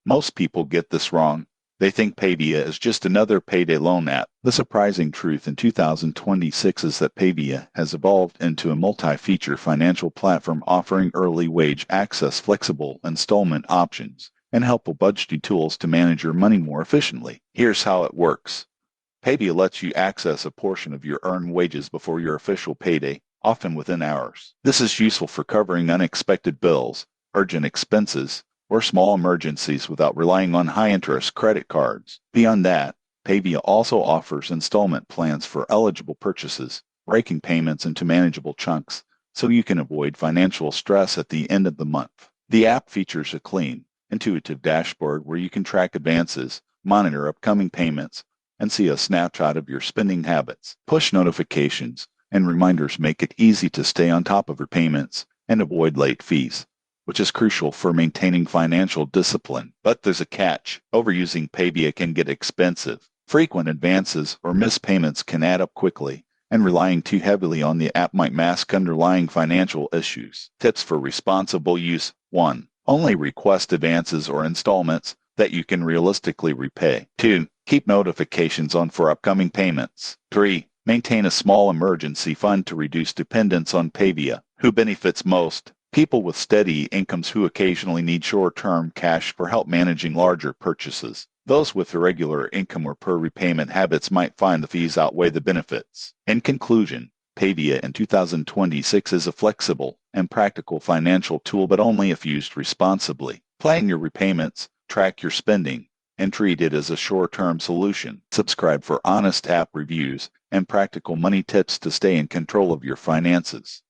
Most people get this wrong. They think Payvia is just another payday loan app. The surprising truth in 2026 is that Payvia has evolved into a multi-feature financial platform offering early wage access, flexible installment options, and helpful budgeting tools to manage your money more efficiently. Here's how it works. Payvia lets you access a portion of your earned wages before your official payday, often within hours. This is useful for covering unexpected bills, urgent expenses, or small emergencies without relying on high-interest credit cards. Beyond that, Payvia also offers installment plans for eligible purchases, breaking payments into manageable chunks, so you can avoid financial stress at the end of the month. The app features a clean, intuitive dashboard where you can track advances, monitor upcoming payments, and see a snapshot of your spending habits. Push notifications and reminders make it easy to stay on top of your payments and avoid late fees, which is crucial for maintaining financial discipline. But there's a catch. Overusing Payvia can get expensive. Frequent advances or missed payments can add up quickly, and relying too heavily on the app might mask underlying financial issues. Tips for responsible use. 1. Only request advances or installments that you can realistically repay. 2. Keep notifications on for upcoming payments. 3. Maintain a small emergency fund to reduce dependence on Payvia. Who benefits most? People with steady incomes who occasionally need short-term cash for help managing larger purchases. Those with irregular income or poor repayment habits might find the fees outweigh the benefits. In conclusion, Payvia in 2026 is a flexible and practical financial tool, but only if used responsibly. Plan your repayments, track your spending, and treat it as a short-term solution. Subscribe for honest app reviews and practical money tips to stay in control of your finances.